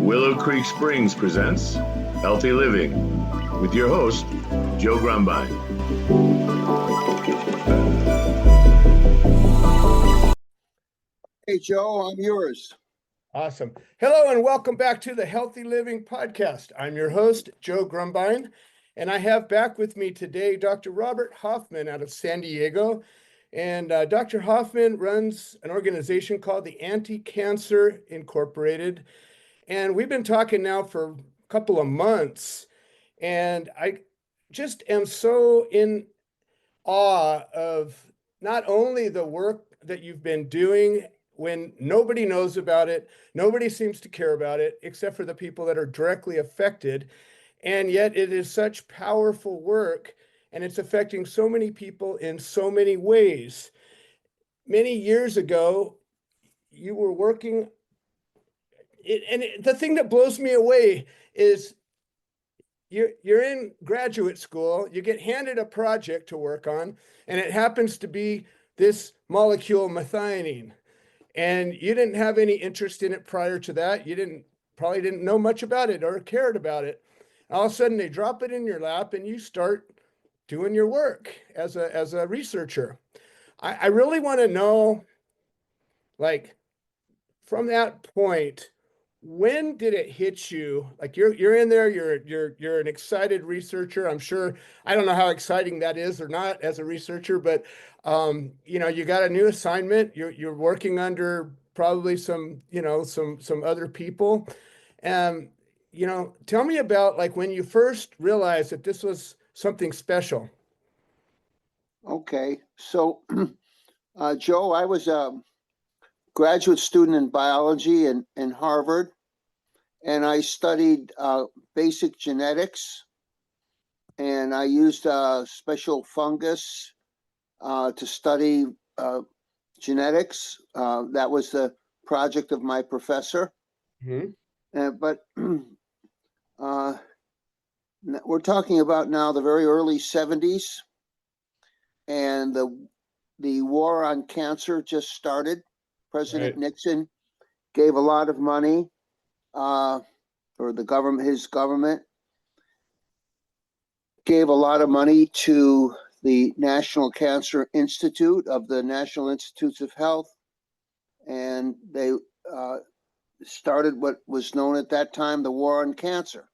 Willow Creek Springs presents Healthy Living with your host, Joe Grumbine. Hey, Joe, I'm yours. Awesome. Hello and welcome back to the Healthy Living Podcast. I'm your host, Joe Grumbine, and I have back with me today Dr. Robert Hoffman out of San Diego. And Dr. Hoffman runs an organization called the Anticancer Incorporated. And we've been talking now for a couple of months, and I just am so in awe of not only the work that you've been doing when nobody knows about it, nobody seems to care about it, except for the people that are directly affected. And yet it is such powerful work, and it's affecting so many people in so many ways. Many years ago, you were working, the thing that blows me away is you're in graduate school, you get handed a project to work on, and it happens to be this molecule methionine. And you didn't have any interest in it prior to that. You probably didn't know much about it or cared about it. All of a sudden they drop it in your lap and you start doing your work as a researcher. I really want to know, like, from that point, when did it hit you? Like you're in there, you're an excited researcher. I'm sure, I don't know how exciting that is or not as a researcher, but you got a new assignment. You're working under probably some other people. And tell me about like when you first realized that this was something special. Okay, so Joe, I was a graduate student in biology in Harvard, and I studied basic genetics, and I used a special fungus to study genetics. That was the project of my professor. Mm-hmm. But we're talking about now the very early 70s, and the war on cancer just started. President Nixon gave a lot of money, or his government gave a lot of money to the National Cancer Institute of the National Institutes of Health, and they started what was known at that time the war on cancer.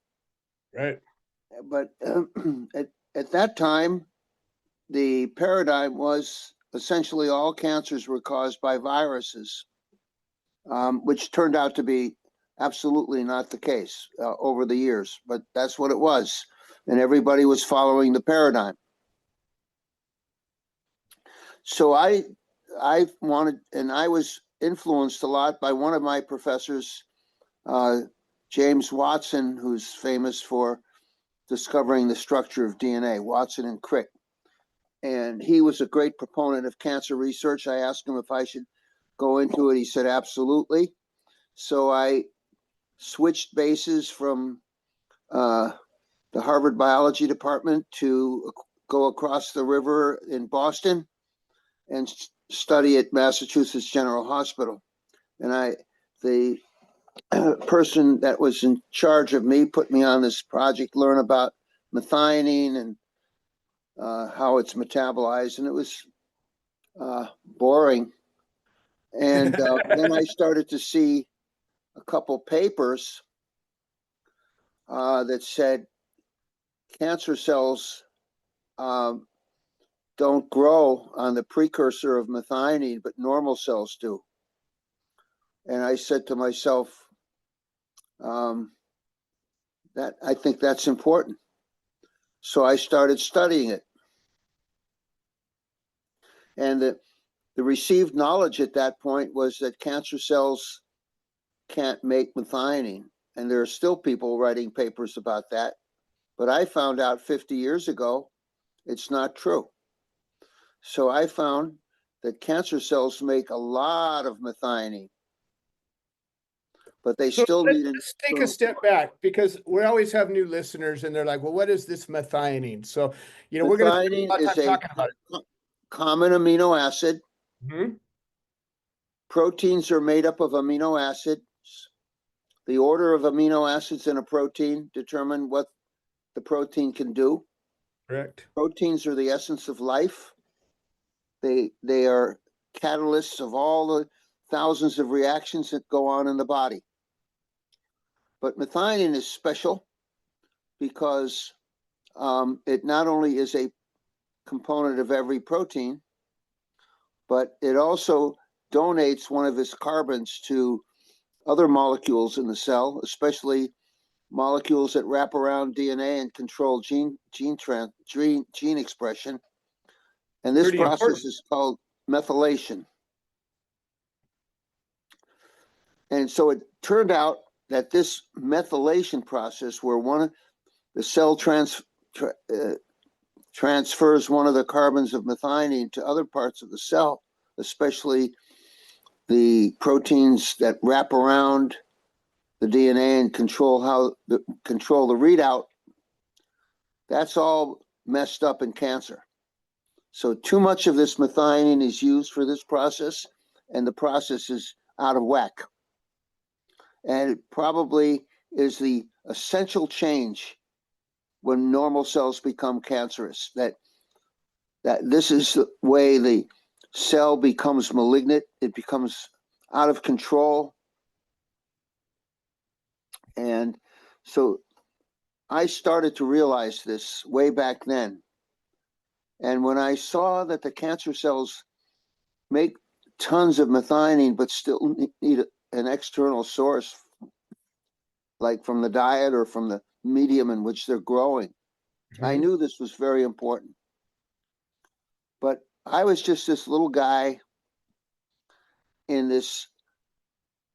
Right. But at that time, the paradigm was essentially all cancers were caused by viruses, which turned out to be absolutely not the case over the years, but that's what it was. And everybody was following the paradigm. So I wanted, and I was influenced a lot by one of my professors, James Watson, who's famous for discovering the structure of DNA, Watson and Crick. And he was a great proponent of cancer research. I asked him if I should go into it. He said, absolutely. So I switched bases from the Harvard Biology Department to go across the river in Boston and study at Massachusetts General Hospital. And the person that was in charge of me put me on this project, learn about methionine and how it's metabolized, and it was boring. And then I started to see a couple papers that said cancer cells don't grow on the precursor of methionine, but normal cells do. And I said to myself, that I think that's important. So I started studying it. And the received knowledge at that point was that cancer cells can't make methionine. And there are still people writing papers about that. But I found out 50 years ago, it's not true. So I found that cancer cells make a lot of methionine, but they still need. Let's take a step back, because we always have new listeners and they're like, well, what is this methionine? So, we're going to spend a lot of time talking about it. Common amino acid. Mm-hmm. Proteins are made up of amino acids. the order of amino acids in a protein determine what the protein can do. Correct. Proteins are the essence of life. They are catalysts of all the thousands of reactions that go on in the body. But methionine is special because it not only is a component of every protein, but it also donates one of its carbons to other molecules in the cell, especially molecules that wrap around DNA and control gene expression. And this Pretty process important. is called methylation. And so it turned out that this methylation process, where the cell transfers one of the carbons of methionine to other parts of the cell, especially the proteins that wrap around the DNA and control the readout, that's all messed up in cancer. So too much of this methionine is used for this process, and the process is out of whack. And it probably is the essential change when normal cells become cancerous, that this is the way the cell becomes malignant, it becomes out of control. And so I started to realize this way back then. And when I saw that the cancer cells make tons of methionine, but still need an external source, like from the diet or from the medium in which they're growing, I knew this was very important. But I was just this little guy in this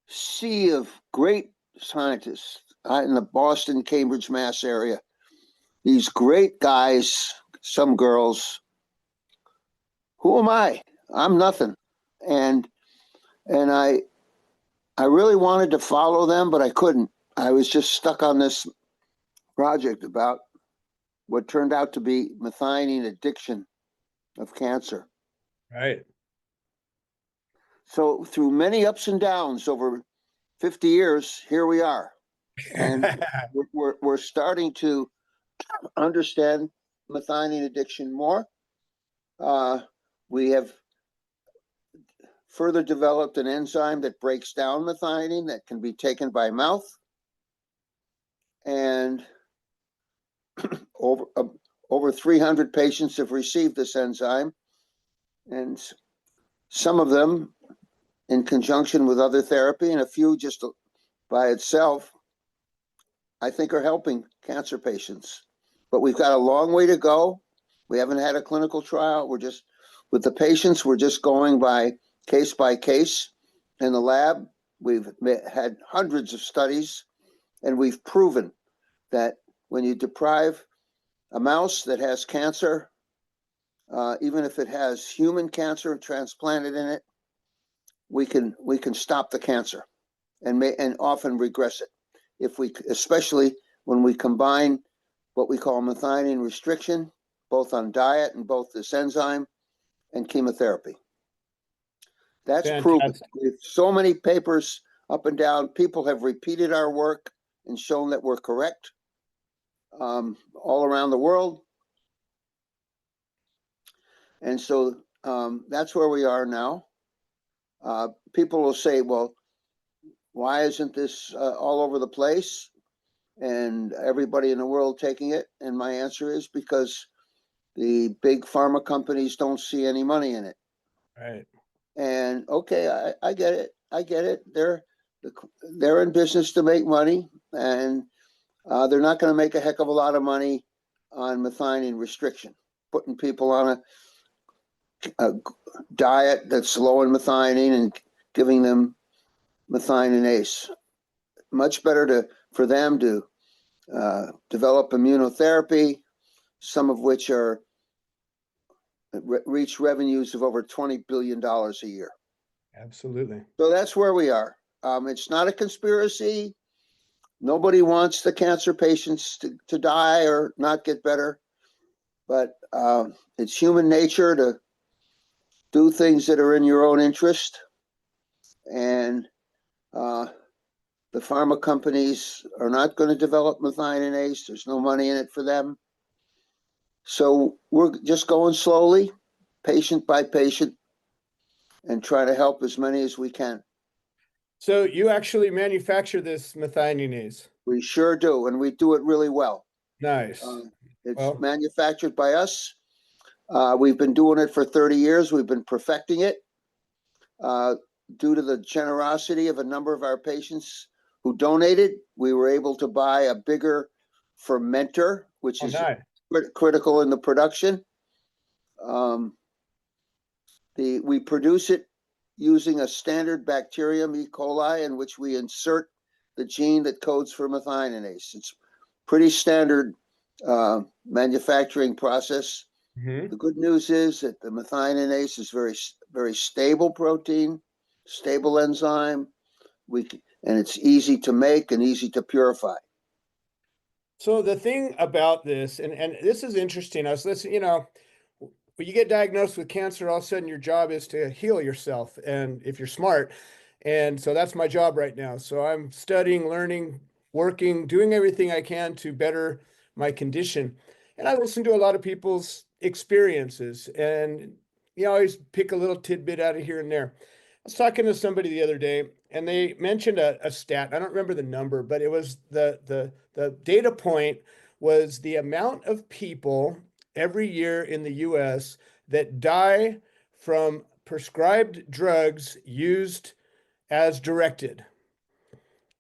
sea of great scientists in the Boston, Cambridge, Mass area. These great guys, some girls. Who am I? I'm nothing. And I really wanted to follow them, but I couldn't. I was just stuck on this project about what turned out to be methionine addiction of cancer. Right. So through many ups and downs over 50 years, here we are. And we're starting to understand methionine addiction more. We have further developed an enzyme that breaks down methionine that can be taken by mouth. And over 300 patients have received this enzyme, and some of them in conjunction with other therapy, and a few just by itself, I think are helping cancer patients. But we've got a long way to go. We haven't had a clinical trial. With the patients, we're just going by case. In the lab, we've had hundreds of studies, and we've proven that when you deprive a mouse that has cancer, even if it has human cancer transplanted in it, we can stop the cancer and often regress it. Especially when we combine what we call methionine restriction, both on diet and both this enzyme and chemotherapy. That's Fantastic. proven. With so many papers up and down, people have repeated our work and shown that we're correct all around the world. And so that's where we are now. People will say, well, why isn't this all over the place and everybody in the world taking it? And my answer is because the big pharma companies don't see any money in it. Right. And okay, I get it. I get it. They're in business to make money, and they're not going to make a heck of a lot of money on methionine restriction, putting people on a diet that's low in methionine and giving them methionase. Much better for them to develop immunotherapy, some of which reach revenues of over $20 billion a year. Absolutely. So that's where we are. It's not a conspiracy. Nobody wants the cancer patients to die or not get better, but it's human nature to do things that are in your own interest. And The pharma companies are not going to develop methionase. There's no money in it for them. So we're just going slowly, patient by patient, and try to help as many as we can. So you actually manufacture this methionase? We sure do, and we do it really well. Nice. It's manufactured by us. We've been doing it for 30 years. We've been perfecting it. Due to the generosity of a number of our patients who donated, we were able to buy a bigger fermenter, which is nice. critical in the production. We produce it using a standard bacterium, E. coli, in which we insert the gene that codes for methionase. It's pretty standard manufacturing process. The good news is that the methionase is very stable protein, stable enzyme. And it's easy to make and easy to purify. So the thing about this, and this is interesting, I was listening, when you get diagnosed with cancer, all of a sudden your job is to heal yourself, and if you're smart. And so that's my job right now. So I'm studying, learning, working, doing everything I can to better my condition. And I listen to a lot of people's experiences, and always pick a little tidbit out of here and there. I was talking to somebody the other day, and they mentioned a stat. I don't remember the number, but it was the data point was the amount of people every year in the US that die from prescribed drugs used as directed.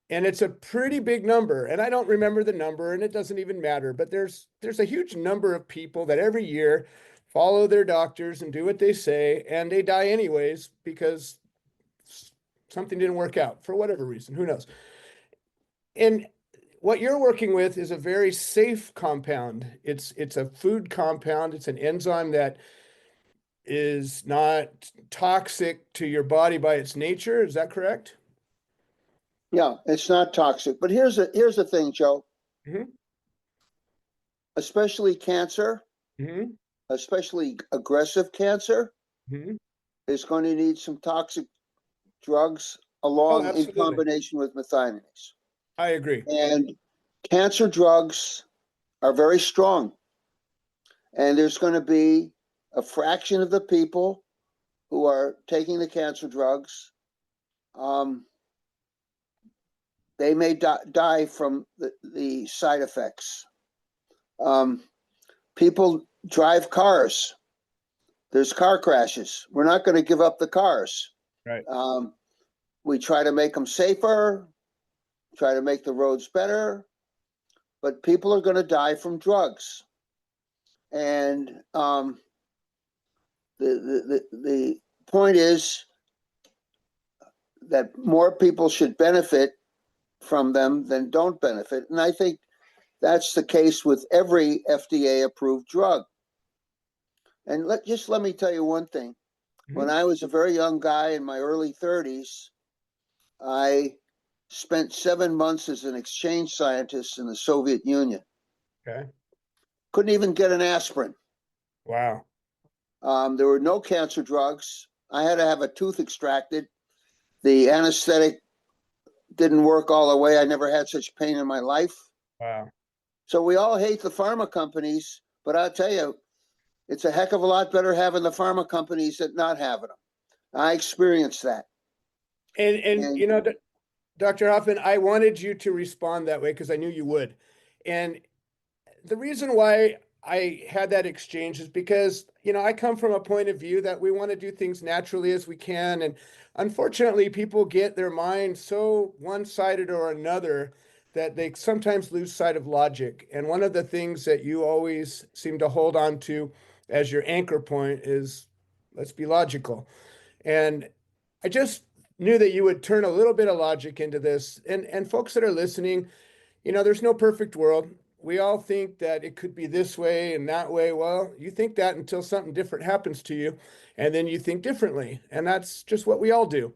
And it's a pretty big number. And I don't remember the number, and it doesn't even matter. But there's a huge number of people that every year follow their doctors and do what they say, and they die anyways because something didn't work out for whatever reason. Who knows? And what you're working with is a very safe compound. It's a food compound. It's an enzyme that is not toxic to your body by its nature. Is that correct? Yeah, it's not toxic. But here's the thing, Joe. Especially cancer, especially aggressive cancer, is going to need some toxic drugs along in combination with methionase. I agree. And cancer drugs are very strong. And there's going to be a fraction of the people who are taking the cancer drugs. They may die from the side effects. People drive cars. There's car crashes. We're not going to give up the cars. Right. We try to make them safer, try to make the roads better, but people are going to die from drugs. And the point is that more people should benefit from them than don't benefit. And I think that's the case with every FDA-approved drug. And let me tell you one thing. When I was a very young guy in my early 30s, I spent 7 months as an exchange scientist in the Soviet Union. Okay. Couldn't even get an aspirin. Wow. There were no cancer drugs. I had to have a tooth extracted. The anesthetic didn't work all the way. I never had such pain in my life. Wow. So we all hate the pharma companies, but I'll tell you, it's a heck of a lot better having the pharma companies than not having them. I experienced that. And Dr. Hoffman, I wanted you to respond that way because I knew you would. And the reason why I had that exchange is because, I come from a point of view that we want to do things naturally as we can. And unfortunately, people get their mind so one-sided or another that they sometimes lose sight of logic. And one of the things that you always seem to hold on to as your anchor point is, let's be logical. And I just knew that you would turn a little bit of logic into this. And folks that are listening, there's no perfect world. We all think that it could be this way and that way. Well, you think that until something different happens to you, and then you think differently. And that's just what we all do.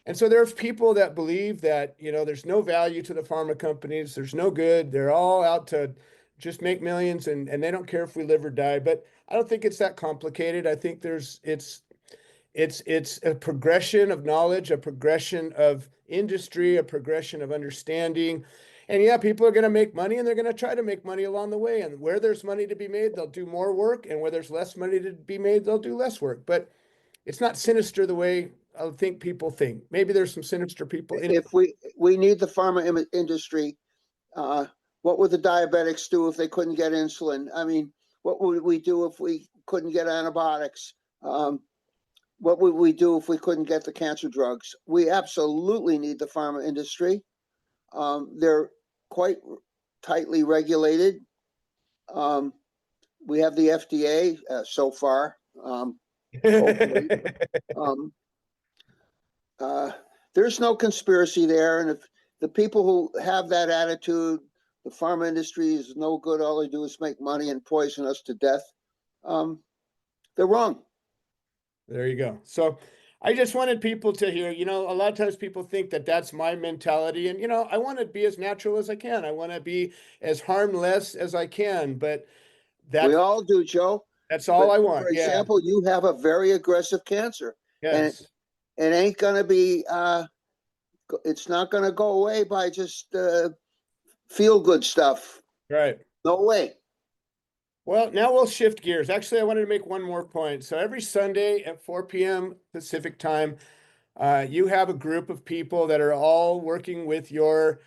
And so there's people that believe that, there's no value to the pharma companies. There's no good. They're all out to just make millions, and they don't care if we live or die. But I don't think it's that complicated. I think it's it's a progression of knowledge, a progression of industry, a progression of understanding. And yeah, people are going to make money and they're going to try to make money along the way. And where there's money to be made, they'll do more work. And where there's less money to be made, they'll do less work. But it's not sinister the way I think people think. Maybe there's some sinister people in it. If we need the pharma industry, what would the diabetics do if they couldn't get insulin? I mean, what would we do if we couldn't get antibiotics? What would we do if we couldn't get the cancer drugs? We absolutely need the pharma industry. They're quite tightly regulated. We have the FDA so far. Hopefully. There's no conspiracy there. And if the people who have that attitude, the pharma industry is no good, all they do is make money and poison us to death, they're wrong. There you go. So I just wanted people to hear, a lot of times people think that that's my mentality. And, I want to be as natural as I can. I want to be as harmless as I can. But we all do, Joe. That's all I want. For example, you have a very aggressive cancer. Yes. And it ain't going to be, it's not going to go away by just feel good stuff. Right. No way. Well, now we'll shift gears. Actually, I wanted to make one more point. So every Sunday at 4 p.m. Pacific time, you have a group of people that are all working with your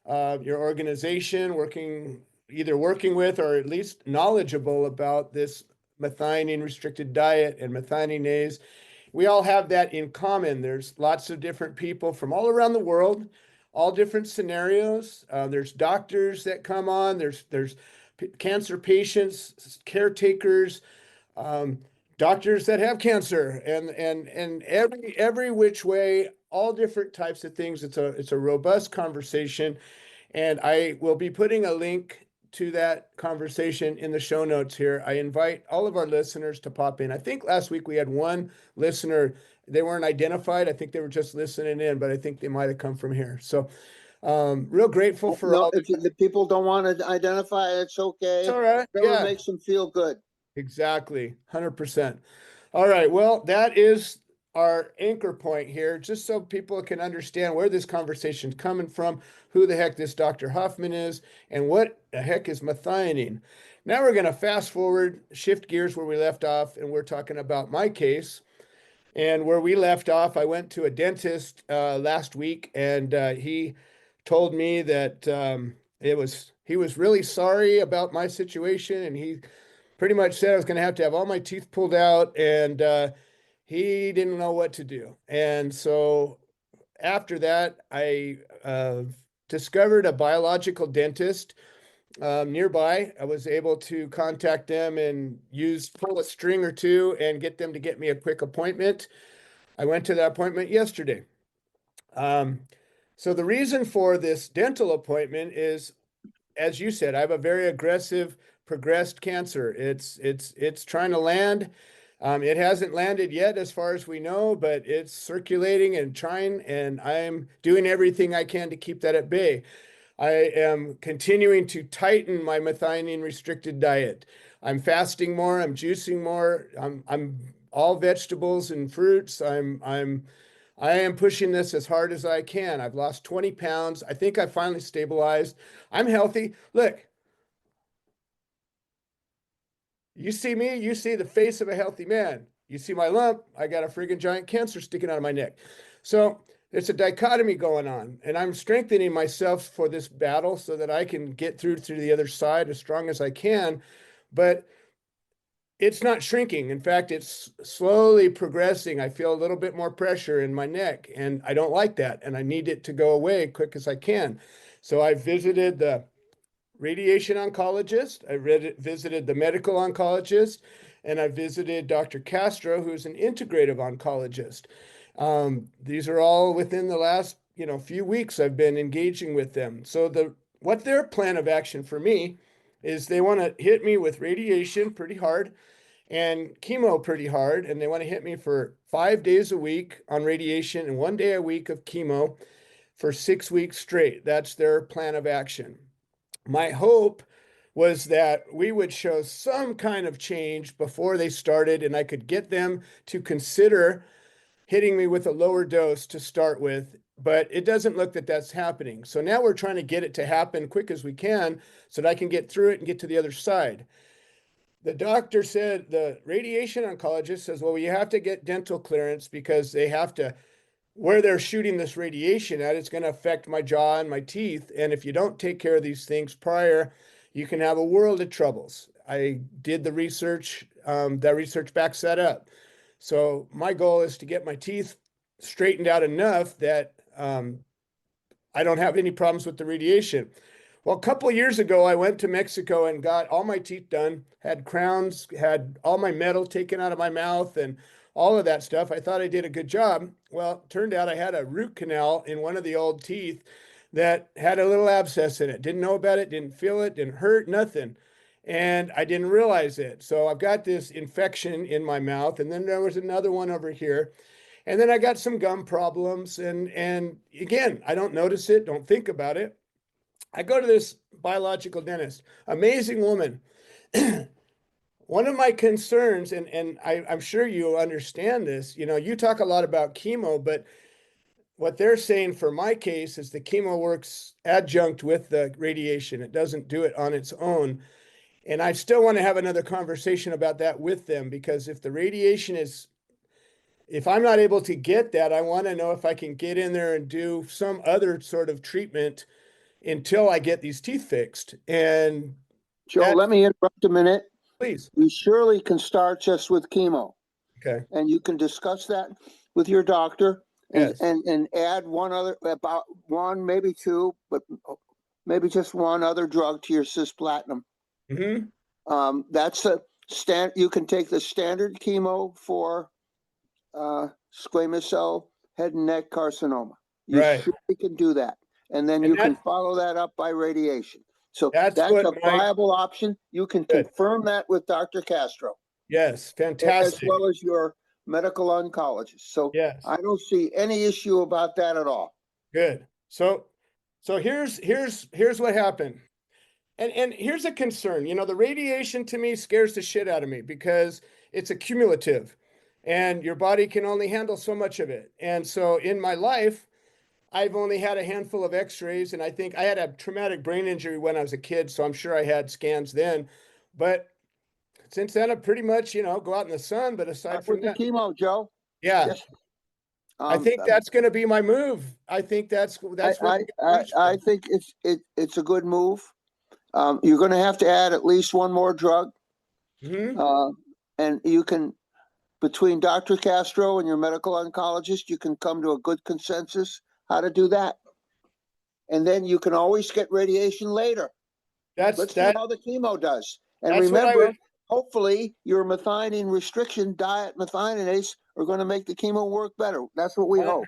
organization, either working with or at least knowledgeable about this methionine restricted diet and methionase. We all have that in common. There's lots of different people from all around the world, all different scenarios. There's doctors that come on. There's cancer patients, caretakers, doctors that have cancer, and every which way, all different types of things. It's a robust conversation, and I will be putting a link to that conversation in the show notes here. I invite all of our listeners to pop in. I think last week we had one listener. They weren't identified. I think they were just listening in, but I think they might have come from here. So real grateful for all. If the people don't want to identify, it's okay. It's all right. Whatever makes them feel good. Exactly. 100%. All right. Well, that is our anchor point here, just so people can understand where this conversation is coming from, who the heck this Dr. Hoffman is, and what the heck is methionine. Now we're going to fast forward, shift gears where we left off, and we're talking about my case. And where we left off, I went to a dentist last week, and he told me that he was really sorry about my situation, and he pretty much said I was going to have all my teeth pulled out, and he didn't know what to do. And so after that, I discovered a biological dentist nearby. I was able to contact them and pull a string or two and get them to get me a quick appointment. I went to that appointment yesterday. So the reason for this dental appointment is, as you said, I have a very aggressive progressed cancer. It's trying to land. It hasn't landed yet as far as we know, but it's circulating and trying, and I'm doing everything I can to keep that at bay. I am continuing to tighten my methionine restricted diet. I'm fasting more, I'm juicing more, I'm all vegetables and fruits. I am pushing this as hard as I can. I've lost 20 pounds. I think I finally stabilized. I'm healthy. Look, you see me, you see the face of a healthy man. You see my lump, I got a friggin' giant cancer sticking out of my neck. So there's a dichotomy going on, and I'm strengthening myself for this battle so that I can get through to the other side as strong as I can. But it's not shrinking. In fact, it's slowly progressing. I feel a little bit more pressure in my neck, and I don't like that, and I need it to go away quick as I can. So I visited the radiation oncologist, visited the medical oncologist, and I visited Dr. Castro, who's an integrative oncologist. These are all within the last few weeks I've been engaging with them. So what their plan of action for me is, they want to hit me with radiation pretty hard and chemo pretty hard, and they want to hit me for 5 days a week on radiation and 1 day a week of chemo for 6 weeks straight. That's their plan of action. My hope was that we would show some kind of change before they started, and I could get them to consider hitting me with a lower dose to start with, but it doesn't look that that's happening. So now we're trying to get it to happen quick as we can so that I can get through it and get to the other side. The doctor said, the radiation oncologist says, well, you have to get dental clearance because they have to, where they're shooting this radiation at, it's going to affect my jaw and my teeth. And if you don't take care of these things prior, you can have a world of troubles. I did the research. That research backs that up. So my goal is to get my teeth straightened out enough that I don't have any problems with the radiation. Well, a couple of years ago, I went to Mexico and got all my teeth done, had crowns, had all my metal taken out of my mouth and all of that stuff. I thought I did a good job. Well, it turned out I had a root canal in one of the old teeth that had a little abscess in it. Didn't know about it, didn't feel it, didn't hurt, nothing. And I didn't realize it. So I've got this infection in my mouth. And then there was another one over here. And then I got some gum problems. And again, I don't notice it, don't think about it. I go to this biological dentist, amazing woman. One of my concerns, and I'm sure you understand this, you talk a lot about chemo, but what they're saying for my case is the chemo works adjunct with the radiation. It doesn't do it on its own. And I still want to have another conversation about that with them, because if the radiation is, if I'm not able to get that, I want to know if I can get in there and do some other sort of treatment until I get these teeth fixed. And Joe, let me interrupt a minute. please. You surely can start just with chemo. Okay. And you can discuss that with your doctor and, Yes. and add one other, about one, maybe two, but maybe just one other drug to your cisplatin. Mm-hmm. That's a you can take the standard chemo for squamous cell head and neck carcinoma. You Right. surely can do that. And then you can follow that up by radiation. So that's a viable option. You can confirm that with Dr. Castro. Yes, fantastic. As well as your medical oncologist. So yes. I don't see any issue about that at all. Good. So here's what happened. And here's a concern. The radiation to me scares the shit out of me because it's accumulative and your body can only handle so much of it. And so in my life, I've only had a handful of x-rays, and I think I had a traumatic brain injury when I was a kid, so I'm sure I had scans then. But since then, I pretty much, go out in the sun. But aside from that, chemo, Joe. Yeah. Yes. I think that's going to be my move. I think that's I think it's a good move. You're going to have to add at least one more drug. Mm-hmm. And you can, between Dr. Castro and your medical oncologist, you can come to a good consensus how to do that. And then you can always get radiation later. Let's see how the chemo does. And remember, hopefully your methionine restriction diet methionase are going to make the chemo work better. That's what we hope.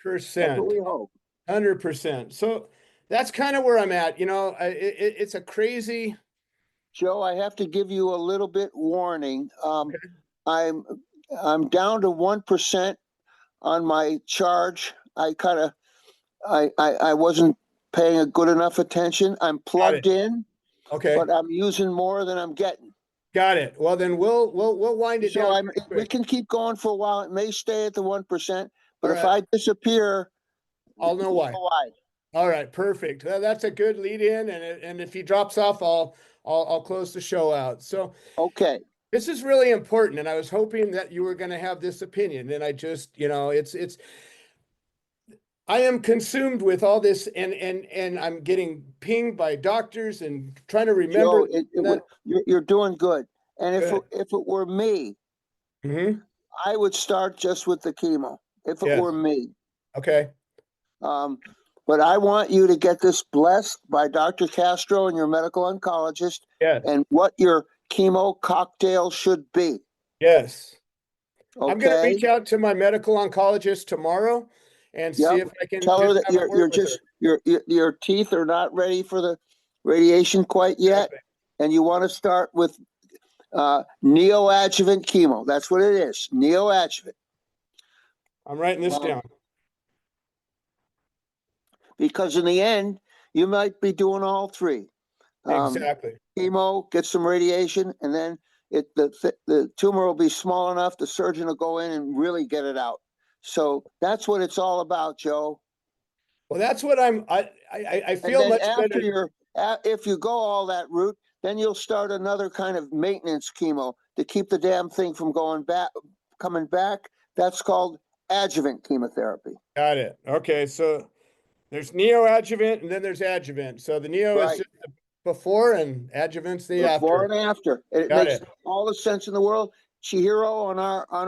100%. That's what we hope. 100%. So that's kind of where I'm at. It's a crazy. Joe, I have to give you a little bit warning. I'm down to 1% on my charge. I wasn't paying a good enough attention. I'm plugged in. Okay. But I'm using more than I'm getting. Got it. Well, then we'll wind it down. We can keep going for a while. It may stay at the 1%, but if I disappear, I'll know why. All right, perfect. That's a good lead in, and if he drops off, I'll close the show out. So okay, this is really important, and I was hoping that you were going to have this opinion, and I just, it's. I am consumed with all this, and I'm getting pinged by doctors and trying to remember. Joe, you're doing good. And if it were me, I would start just with the chemo. If it were me, okay. But I want you to get this blessed by Dr. Castro and your medical oncologist, and what your chemo cocktail should be. Yes. Okay. I'm going to reach out to my medical oncologist tomorrow and see if I can tell her that your teeth are not ready for the radiation quite yet, and you want to start with neoadjuvant chemo. That's what it is, neoadjuvant. I'm writing this down. Because in the end, you might be doing all three. Exactly. Chemo, get some radiation, and then the tumor will be small enough the surgeon will go in and really get it out. So that's what it's all about, Joe. Well, that's what I feel And then much after better. if you go all that route, then you'll start another kind of maintenance chemo to keep the damn thing from coming back. That's called adjuvant chemotherapy. Got it. Okay, so there's neoadjuvant and then there's adjuvant. So the neo is Right. just the before and adjuvant's the Before after. and after. It Got makes it. all the sense in the world. Chihiro on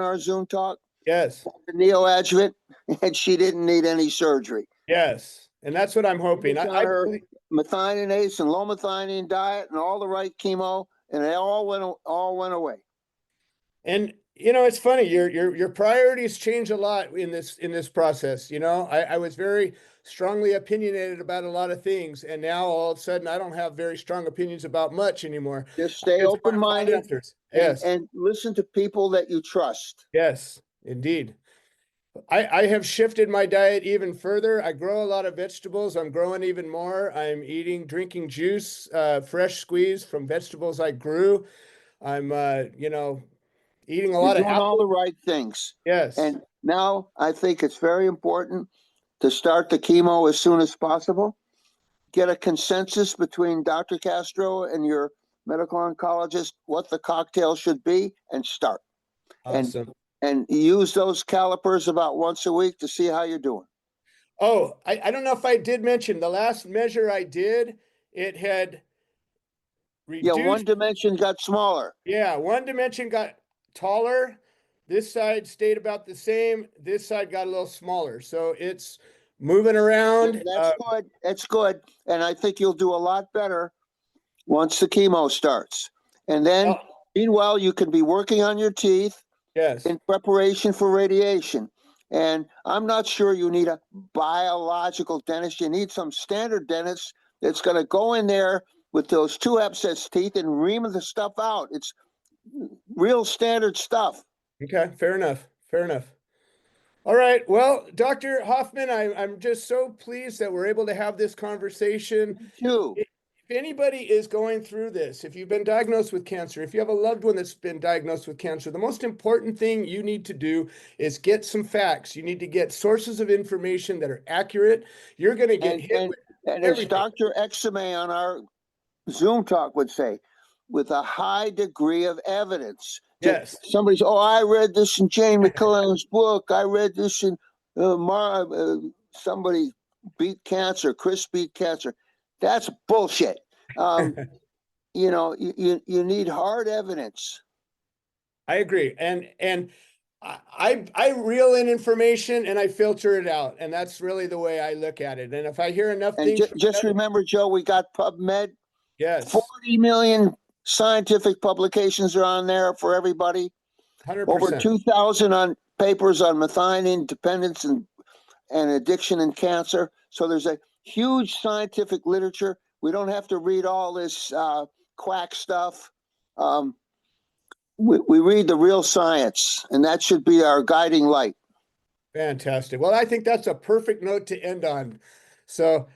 our Zoom talk, Yes. the neoadjuvant, and she didn't need any surgery. Yes. And that's what I'm She hoping. was on her methionine and low methionine diet and all the right chemo, and it all went away. And it's funny, your priorities change a lot in this process. I was very strongly opinionated about a lot of things, and now all of a sudden I don't have very strong opinions about much anymore. Just stay Just want open-minded answers. Yes. and listen to people that you trust. Yes, indeed. I have shifted my diet even further. I grow a lot of vegetables. I'm growing even more. I'm drinking juice, fresh squeeze from vegetables I grew. I'm, eating a You're lot of doing all the apples. right things. Yes. And now I think it's very important to start the chemo as soon as possible. Get a consensus between Dr. Castro and your medical oncologist what the cocktail should be and start. Awesome. And use those calipers about once a week to see how you're doing. Oh, I don't know if I did mention the last measure I did, it had Yeah, one reduced. dimension got smaller. Yeah, one dimension got taller. This side stayed about the same. This side got a little smaller. So it's moving around. That's good. That's good. And I think you'll do a lot better once the chemo starts. And then, meanwhile, you can be working on your teeth Yes. in preparation for radiation. And I'm not sure you need a biological dentist. You need some standard dentist that's going to go in there with those 2 abscess teeth and ream the stuff out. It's real standard stuff. Okay, fair enough. Fair enough. All right. Well, Dr. Hoffman, I'm just so pleased that we're able to have this conversation. Too. If anybody is going through this, if you've been diagnosed with cancer, if you have a loved one that's been diagnosed with cancer, the most important thing you need to do is get some facts. You need to get sources of information that are accurate. You're going to get hit with and as everything. Dr. Exame on our Zoom talk would say, with a high degree of evidence. Yes. Somebody's, I read this in Jane McClellan's book. I read this in somebody beat cancer. Chris beat cancer. That's bullshit. You need hard evidence. I agree. And I reel in information and I filter it out. And that's really the way I look at it. And if I hear enough And things. just remember, Joe, we got PubMed. Yes. 40 million scientific publications are on there for everybody. 100%. Over 2,000 on papers on methionine dependence and addiction and cancer. So there's a huge scientific literature. We don't have to read all this quack stuff. We read the real science, and that should be our guiding light. Fantastic. Well, I think that's a perfect note to end on. So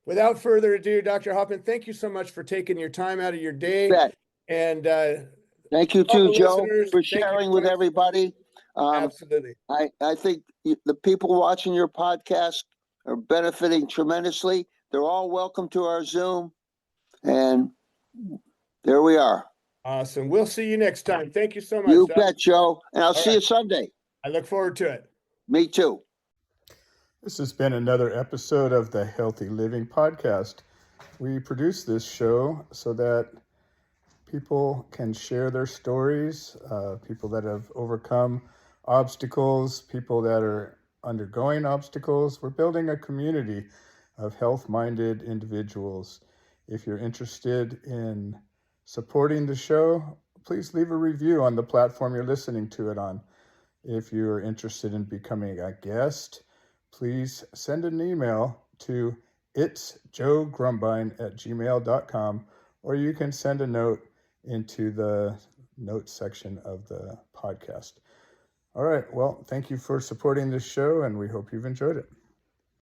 without further ado, Dr. Hoffman, thank you so much for taking your time out of your day. And thank you too, Joe, for sharing with everybody. Absolutely. I think the people watching your podcast are benefiting tremendously. They're all welcome to our Zoom. And there we are. Awesome. We'll see you next time. Thank you so much. You bet, Joe. And I'll see you Sunday. I look forward to it. Me too. This has been another episode of the Healthy Living Podcast. We produce this show so that people can share their stories, people that have overcome obstacles, people that are undergoing obstacles. We're building a community of health-minded individuals. If you're interested in supporting the show, please leave a review on the platform you're listening to it on. If you're interested in becoming a guest, please send an email to itsjoegrumbine@gmail.com, or you can send a note into the notes section of the podcast. All right. Well, thank you for supporting this show, and we hope you've enjoyed it.